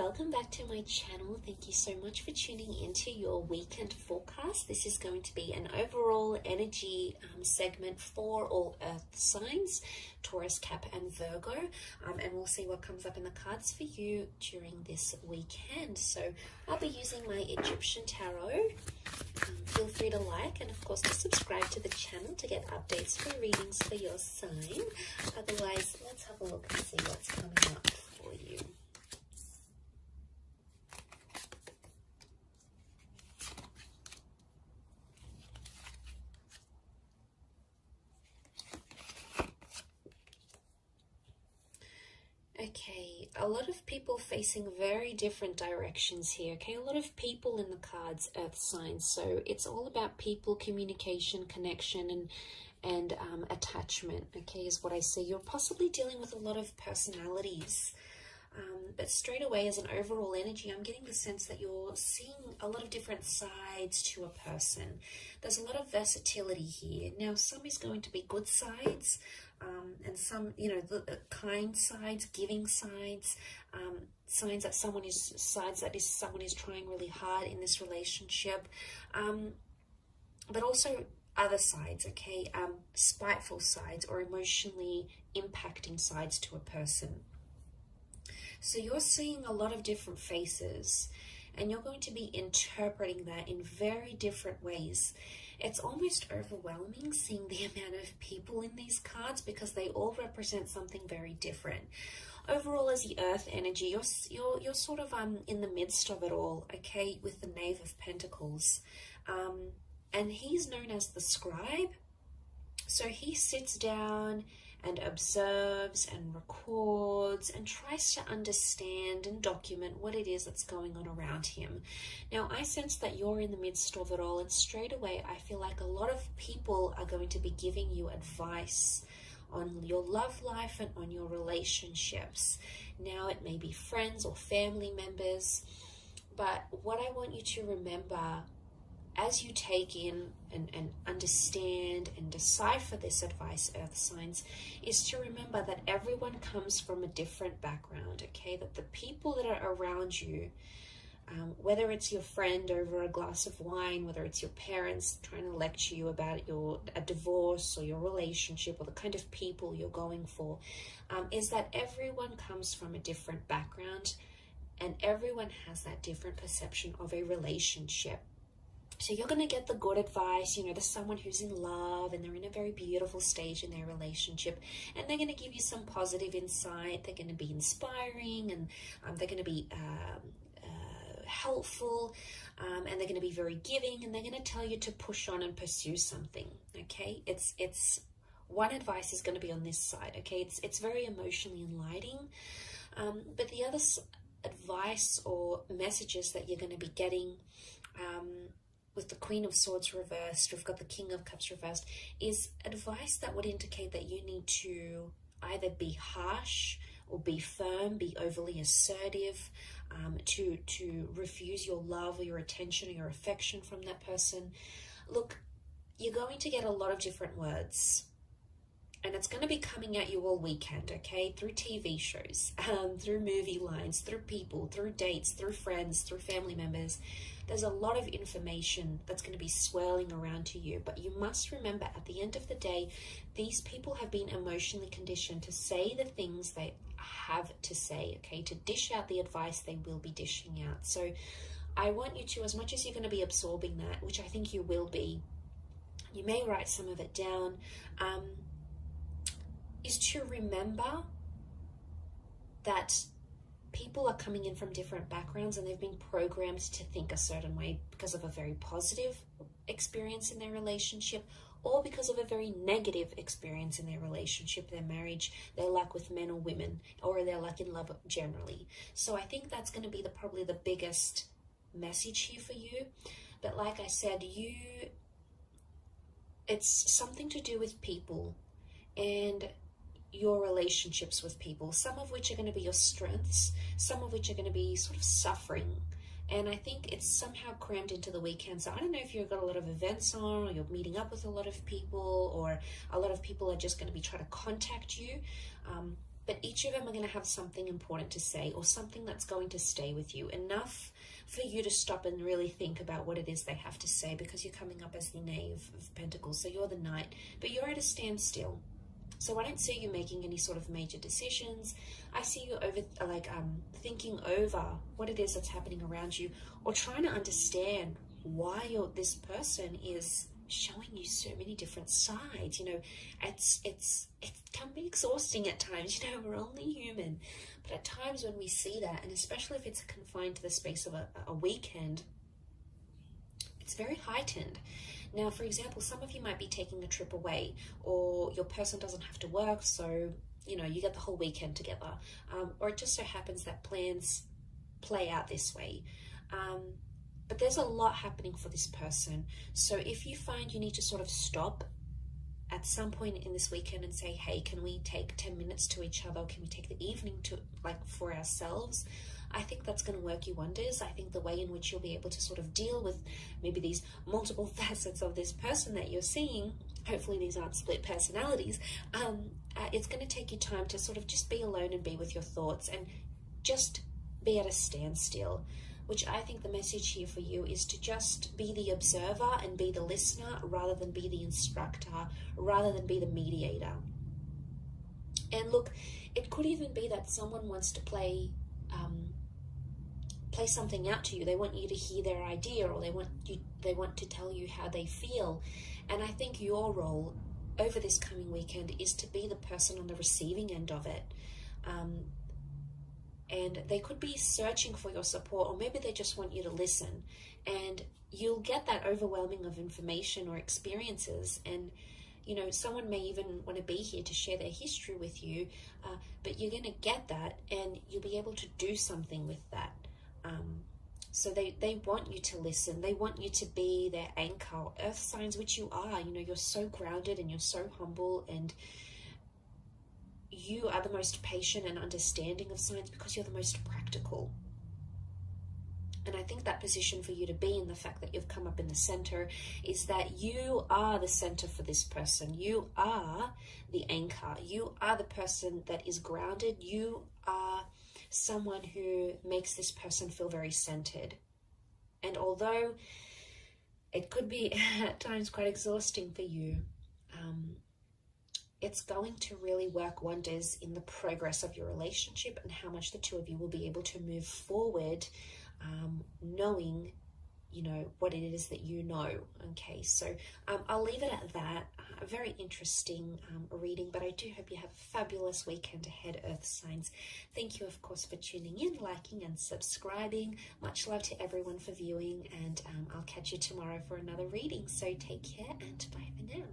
welcome back to my channel. Thank you so much for tuning into your weekend forecast. This is going to be an overall energy segment for all earth signs, Taurus, Cap and Virgo, and we'll see what comes up in the cards for you during this weekend. So I'll be using my Egyptian tarot. Feel free to like and of course to subscribe to the channel to get updates for readings for your sign. Otherwise, let's have a look and see what's coming up for you. Okay, a lot of people facing very different directions here, okay? A lot of people in the cards, earth signs, so it's all about people, communication, connection, and attachment, okay, is what I see. You're possibly dealing with a lot of personalities, but straight away as an overall energy, I'm getting the sense that you're seeing a lot of different sides to a person. There's a lot of versatility here. Now, some is going to be good sides, and some, you know, the kind sides, giving sides, signs that someone is trying really hard in this relationship, but also other sides, okay, spiteful sides or emotionally impacting sides to a person. So you're seeing a lot of different faces, and you're going to be interpreting that in very different ways. It's almost overwhelming seeing the amount of people in these cards because they all represent something very different. Overall, as the earth energy, you're sort of in the midst of it all, okay, with the Knave of Pentacles. And he's known as the scribe. So he sits down and observes and records and tries to understand and document what it is that's going on around him. Now, I sense that you're in the midst of it all, and straight away I feel like a lot of people are going to be giving you advice on your love life and on your relationships. Now, it may be friends or family members, but what I want you to remember as you take in and understand and decipher this advice, earth signs, is to remember that everyone comes from a different background, okay? That the people that are around you, whether it's your friend over a glass of wine, whether it's your parents trying to lecture you about a divorce or your relationship or the kind of people you're going for, is that everyone comes from a different background and everyone has that different perception of a relationship. So you're going to get the good advice, you know, there's someone who's in love and they're in a very beautiful stage in their relationship, and they're going to give you some positive insight. They're going to be inspiring, and they're going to be helpful, and they're going to be very giving, and they're going to tell you to push on and pursue something, okay? It's one advice is going to be on this side, okay? It's very emotionally enlightening, but the other advice or messages that you're going to be getting, with the Queen of Swords reversed, we've got the King of Cups reversed, is advice that would indicate that you need to either be harsh or be firm, be overly assertive, to refuse your love or your attention or your affection from that person. Look, you're going to get a lot of different words, and it's going to be coming at you all weekend, okay? Through TV shows, through movie lines, through people, through dates, through friends, through family members. There's a lot of information that's going to be swirling around to you, but you must remember at the end of the day, these people have been emotionally conditioned to say the things they have to say, okay? To dish out the advice they will be dishing out. So I want you to, as much as you're going to be absorbing that, which I think you will be, you may write some of it down, is to remember that people are coming in from different backgrounds and they've been programmed to think a certain way because of a very positive experience in their relationship or because of a very negative experience in their relationship, their marriage, their luck with men or women, or their luck in love generally. So I think that's going to be probably the biggest message here for you. But like I said, it's something to do with people and your relationships with people, some of which are going to be your strengths, some of which are going to be sort of suffering. And I think it's somehow crammed into the weekend. So I don't know if you've got a lot of events on, or you're meeting up with a lot of people, or a lot of people are just going to be trying to contact you. but each of them are going to have something important to say, or something that's going to stay with you, enough for you to stop and really think about what it is they have to say, because you're coming up as the Knave of Pentacles, so you're the Knight, but you're at a standstill. So I don't see you making any sort of major decisions. I see you thinking over what it is that's happening around you, or trying to understand why this person is showing you so many different sides. You know, it can be exhausting at times. You know, we're only human, but at times when we see that, and especially if it's confined to the space of a weekend, it's very heightened. Now, for example, some of you might be taking a trip away, or your person doesn't have to work, so, you know, you get the whole weekend together. Or it just so happens that plans play out this way. But there's a lot happening for this person. So if you find you need to sort of stop at some point in this weekend and say, hey, can we take 10 minutes to each other? Can we take the evening to, for ourselves? I think that's going to work you wonders. I think the way in which you'll be able to sort of deal with maybe these multiple facets of this person that you're seeing, hopefully these aren't split personalities, it's going to take you time to sort of just be alone and be with your thoughts and just be at a standstill, which I think the message here for you is to just be the observer and be the listener, rather than be the instructor, rather than be the mediator. And look, it could even be that someone wants to play something out to you. They want you to hear their idea, or they want to tell you how they feel. And I think your role over this coming weekend is to be the person on the receiving end of it. And they could be searching for your support, or maybe they just want you to listen, and you'll get that overwhelming of information or experiences. And you know, someone may even want to be here to share their history with you, but you're going to get that, and you'll be able to do something with that. So they want you to listen. They want you to be their anchor. Earth signs, which you are, you know, you're so grounded and you're so humble, and you are the most patient and understanding of signs because you're the most practical. And I think that position for you to be in, the fact that you've come up in the center, is that you are the center for this person. You are the anchor. You are the person that is grounded. You are someone who makes this person feel very centered. And although it could be at times quite exhausting for you, it's going to really work wonders in the progress of your relationship and how much the two of you will be able to move forward, knowing, you know, what it is that you know. Okay, so I'll leave it at that. A very interesting reading, but I do hope you have a fabulous weekend ahead, Earth signs. Thank you, of course, for tuning in, liking and subscribing. Much love to everyone for viewing, and I'll catch you tomorrow for another reading. So take care, and bye for now.